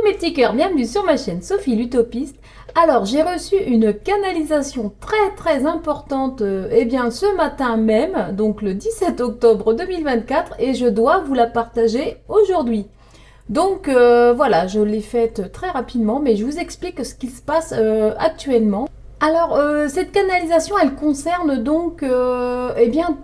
mes petits cœurs, bienvenue sur ma chaîne Sophie l'Utopiste. Alors j'ai reçu une canalisation très importante ce matin même, donc le 17 octobre 2024, et je dois vous la partager aujourd'hui. Donc voilà, je l'ai faite très rapidement, mais je vous explique ce qui se passe actuellement. Alors cette canalisation, elle concerne donc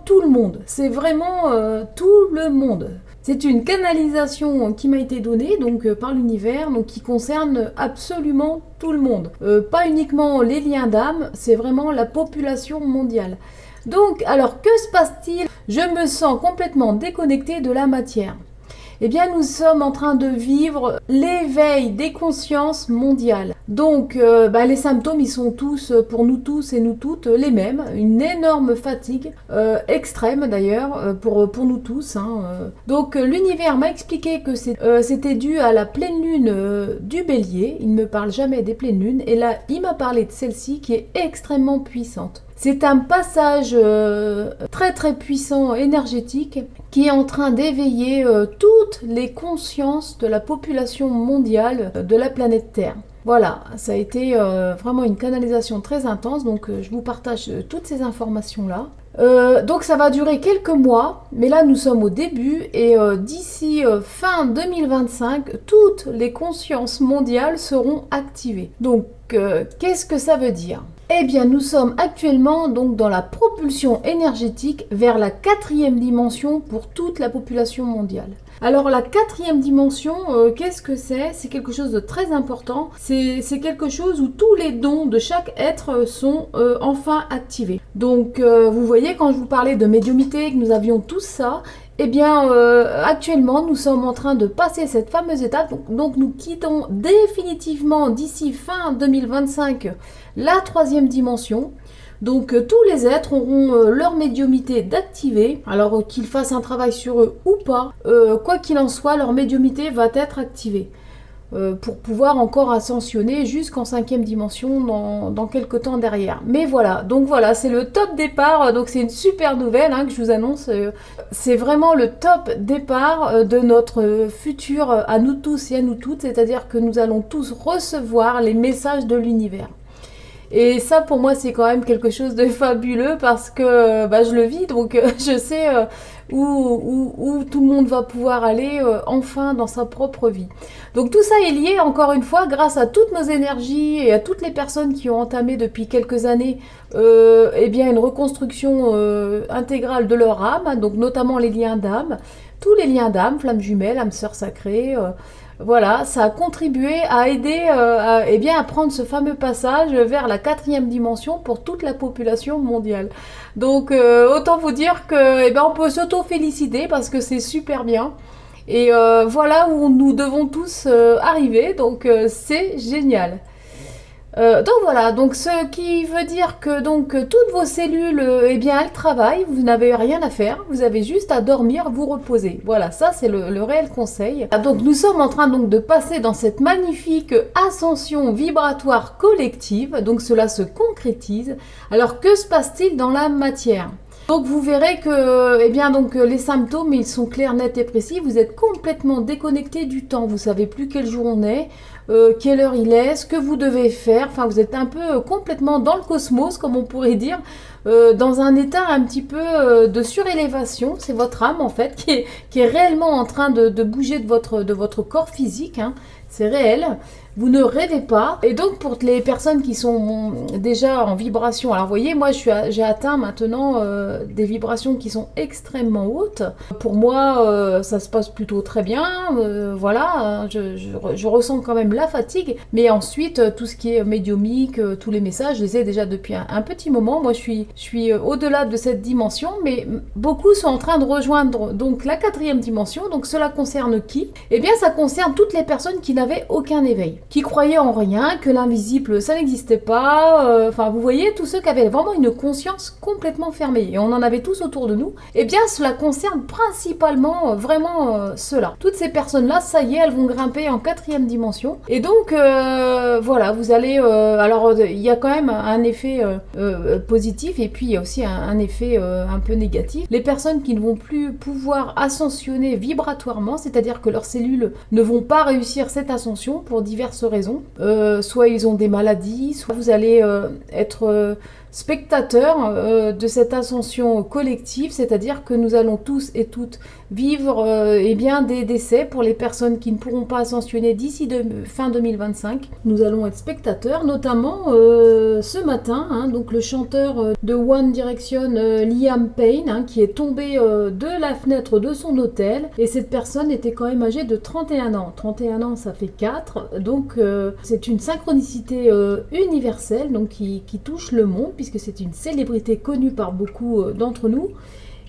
tout le monde. C'est vraiment tout le monde. C'est une canalisation qui m'a été donnée donc par l'univers, donc qui concerne absolument tout le monde. Pas uniquement les liens d'âme, c'est vraiment la population mondiale. Donc, alors que se passe-t-il? Je me sens complètement déconnectée de la matière. Eh bien, nous sommes en train de vivre l'éveil des consciences mondiales. Donc, les symptômes, ils sont tous, pour nous tous et nous toutes, les mêmes. Une énorme fatigue, extrême d'ailleurs, pour nous tous. Donc, l'univers m'a expliqué que c'était dû à la pleine lune du Bélier. Il ne me parle jamais des pleines lunes. Et là, il m'a parlé de celle-ci qui est extrêmement puissante. C'est un passage très puissant, énergétique, qui est en train d'éveiller toutes les consciences de la population mondiale de la planète Terre. Voilà, ça a été vraiment une canalisation très intense, donc je vous partage toutes ces informations-là. Donc ça va durer quelques mois, mais là nous sommes au début et d'ici fin 2025, toutes les consciences mondiales seront activées. Donc qu'est-ce que ça veut dire ? Eh bien, nous sommes actuellement donc dans la propulsion énergétique vers la 4e dimension pour toute la population mondiale. Alors la 4e dimension, qu'est-ce que c'est? C'est quelque chose de très important. C'est quelque chose où tous les dons de chaque être sont enfin activés. Donc vous voyez, quand je vous parlais de médiumnité, que nous avions tous ça, eh bien, actuellement, nous sommes en train de passer cette fameuse étape. Donc nous quittons définitivement d'ici fin 2025 la 3e dimension. Donc tous les êtres auront leur médiumnité d'activer, alors qu'ils fassent un travail sur eux ou pas, quoi qu'il en soit, leur médiumnité va être activée pour pouvoir encore ascensionner jusqu'en 5e dimension dans quelques temps derrière. Mais voilà, donc voilà, c'est le top départ, donc c'est une super nouvelle que je vous annonce. C'est vraiment le top départ de notre futur à nous tous et à nous toutes, c'est-à-dire que nous allons tous recevoir les messages de l'univers. Et ça, pour moi, c'est quand même quelque chose de fabuleux parce que je le vis, donc je sais où tout le monde va pouvoir aller enfin dans sa propre vie. Donc tout ça est lié, encore une fois, grâce à toutes nos énergies et à toutes les personnes qui ont entamé depuis quelques années une reconstruction intégrale de leur âme, donc notamment les liens d'âme, tous les liens d'âme, flammes jumelles, âmes sœurs sacrées. Voilà, ça a contribué à aider à prendre ce fameux passage vers la 4e dimension pour toute la population mondiale. Donc autant vous dire que on peut s'auto-féliciter parce que c'est super bien. Et voilà où nous devons tous arriver, donc c'est génial. Donc voilà, donc ce qui veut dire que donc toutes vos cellules, elles travaillent, vous n'avez rien à faire, vous avez juste à dormir, vous reposer. Voilà, ça c'est le réel conseil. Donc nous sommes en train donc de passer dans cette magnifique ascension vibratoire collective, donc cela se concrétise. Alors que se passe-t-il dans la matière ? Donc vous verrez que les symptômes ils sont clairs, nets et précis. Vous êtes complètement déconnecté du temps. Vous savez plus quel jour on est, quelle heure il est, ce que vous devez faire. Enfin vous êtes un peu complètement dans le cosmos comme on pourrait dire, dans un état un petit peu de surélévation. C'est votre âme en fait qui est réellement en train de bouger de votre corps physique. C'est réel. Vous ne rêvez pas. Et donc pour les personnes qui sont déjà en vibration, alors vous voyez, moi j'ai atteint maintenant des vibrations qui sont extrêmement hautes. Pour moi, ça se passe plutôt très bien. Voilà, je ressens quand même la fatigue. Mais ensuite, tout ce qui est médiumique, tous les messages, je les ai déjà depuis un petit moment. Moi, je suis au-delà de cette dimension, mais beaucoup sont en train de rejoindre donc la 4e dimension. Donc cela concerne qui? Eh bien, ça concerne toutes les personnes qui n'avaient aucun éveil, qui croyaient en rien, que l'invisible ça n'existait pas, vous voyez, tous ceux qui avaient vraiment une conscience complètement fermée, et on en avait tous autour de nous, eh bien cela concerne principalement vraiment ceux-là. Toutes ces personnes-là, ça y est, elles vont grimper en 4e dimension, et donc voilà, vous allez, alors il y a quand même un effet positif, et puis il y a aussi un effet un peu négatif. Les personnes qui ne vont plus pouvoir ascensionner vibratoirement, c'est-à-dire que leurs cellules ne vont pas réussir cette ascension pour diverses raisons. Soit ils ont des maladies, soit vous allez être spectateur de cette ascension collective, c'est-à-dire que nous allons tous et toutes vivre eh bien, des décès pour les personnes qui ne pourront pas ascensionner d'ici fin 2025. Nous allons être spectateurs, notamment ce matin, hein, donc le chanteur de One Direction, Liam Payne, hein, qui est tombé de la fenêtre de son hôtel, et cette personne était quand même âgée de 31 ans. 31 ans, ça fait 4, donc c'est une synchronicité universelle, donc qui touche le monde, puisque c'est une célébrité connue par beaucoup d'entre nous.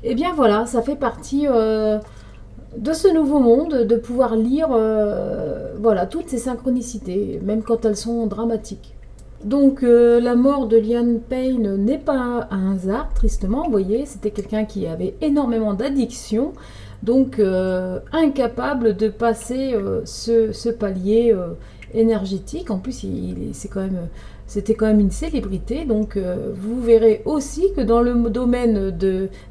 Et bien voilà, ça fait partie de ce nouveau monde, de pouvoir lire voilà, toutes ces synchronicités, même quand elles sont dramatiques. Donc la mort de Liam Payne n'est pas un hasard, tristement, vous voyez, c'était quelqu'un qui avait énormément d'addiction, donc incapable de passer ce palier énergétique. En plus, c'était quand même une célébrité, donc vous verrez aussi que dans le domaine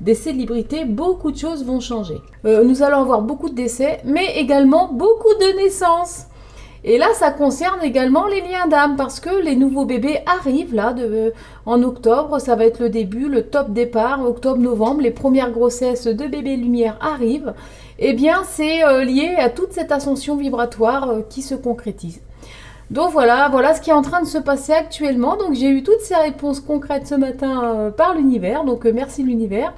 des célébrités, beaucoup de choses vont changer. Nous allons avoir beaucoup de décès, mais également beaucoup de naissances. Et là, ça concerne également les liens d'âme, parce que les nouveaux bébés arrivent là en octobre, ça va être le début, le top départ, octobre-novembre, les premières grossesses de bébés lumière arrivent. Eh bien, c'est lié à toute cette ascension vibratoire qui se concrétise. Donc voilà ce qui est en train de se passer actuellement. Donc j'ai eu toutes ces réponses concrètes ce matin par l'univers, donc merci l'univers.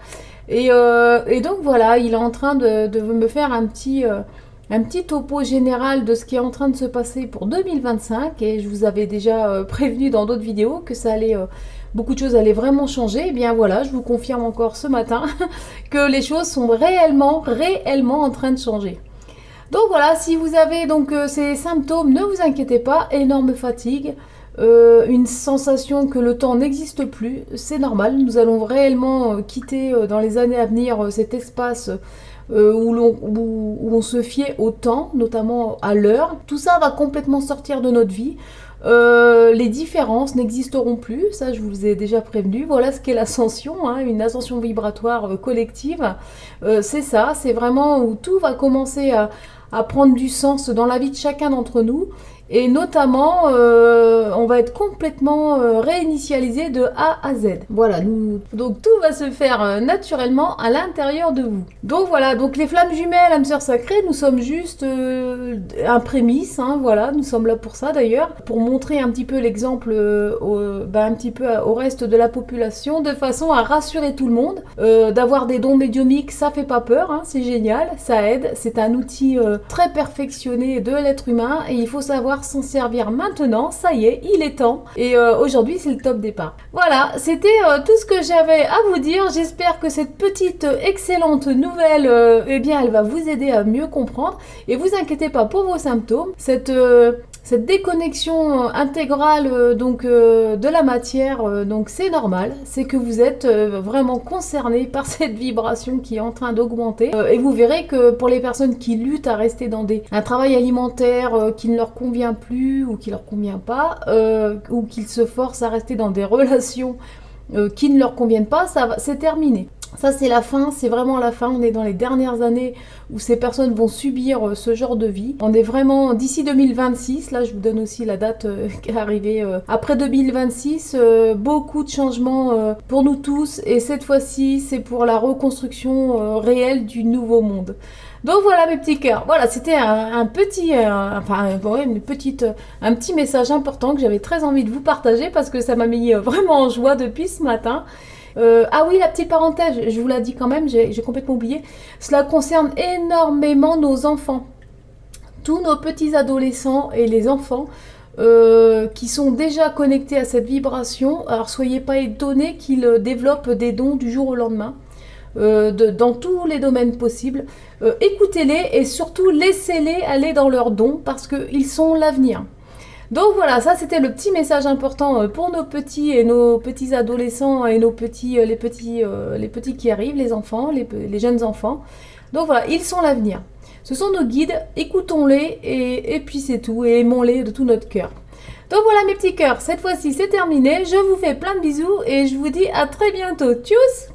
Et donc voilà, il est en train de me faire un petit topo général de ce qui est en train de se passer pour 2025, et je vous avais déjà prévenu dans d'autres vidéos que ça allait, beaucoup de choses allaient vraiment changer. Et bien voilà, je vous confirme encore ce matin que les choses sont réellement en train de changer. Donc voilà, si vous avez donc ces symptômes, ne vous inquiétez pas, énorme fatigue, une sensation que le temps n'existe plus, c'est normal, nous allons réellement quitter dans les années à venir cet espace où on se fiait au temps, notamment à l'heure. Tout ça va complètement sortir de notre vie. Les différences n'existeront plus, ça je vous ai déjà prévenu. Voilà ce qu'est l'ascension, hein, une ascension vibratoire collective. C'est ça, c'est vraiment où tout va commencer à prendre du sens dans la vie de chacun d'entre nous. Et notamment, on va être complètement réinitialisé de A à Z. Voilà, donc tout va se faire naturellement à l'intérieur de vous. Donc voilà, donc les flammes jumelles, âmes sœurs sacrées, nous sommes juste un prémisse, hein, voilà, nous sommes là pour ça d'ailleurs, pour montrer un petit peu l'exemple un petit peu au reste de la population, de façon à rassurer tout le monde. D'avoir des dons médiumiques, ça fait pas peur, hein, c'est génial, ça aide, c'est un outil très perfectionné de l'être humain, et il faut savoir s'en servir maintenant, ça y est, il est temps. Et aujourd'hui, c'est le top départ. Voilà, c'était tout ce que j'avais à vous dire. J'espère que cette petite excellente nouvelle, eh bien, elle va vous aider à mieux comprendre. Et vous inquiétez pas pour vos symptômes. Cette déconnexion intégrale de la matière, donc c'est normal, c'est que vous êtes vraiment concerné par cette vibration qui est en train d'augmenter. Et vous verrez que pour les personnes qui luttent à rester dans un travail alimentaire qui ne leur convient plus ou qui leur convient pas, ou qu'ils se forcent à rester dans des relations qui ne leur conviennent pas, c'est terminé. Ça c'est la fin, c'est vraiment la fin, on est dans les dernières années où ces personnes vont subir ce genre de vie. On est vraiment d'ici 2026, là je vous donne aussi la date qui est arrivée après 2026, beaucoup de changements pour nous tous, et cette fois-ci c'est pour la reconstruction réelle du nouveau monde. Donc voilà mes petits cœurs, voilà c'était un petit message important que j'avais très envie de vous partager parce que ça m'a mis vraiment en joie depuis ce matin. Ah oui, la petite parenthèse, je vous l'ai dit quand même, j'ai complètement oublié. Cela concerne énormément nos enfants. Tous nos petits adolescents et les enfants qui sont déjà connectés à cette vibration. Alors soyez pas étonnés qu'ils développent des dons du jour au lendemain. Dans tous les domaines possibles. Écoutez-les et surtout laissez-les aller dans leurs dons parce qu'ils sont l'avenir. Donc voilà, ça c'était le petit message important pour nos petits et nos petits adolescents et les petits qui arrivent, les enfants, les jeunes enfants. Donc voilà, ils sont l'avenir. Ce sont nos guides, écoutons-les et puis c'est tout, et aimons-les de tout notre cœur. Donc voilà mes petits cœurs, cette fois-ci c'est terminé. Je vous fais plein de bisous et je vous dis à très bientôt. Tchuss!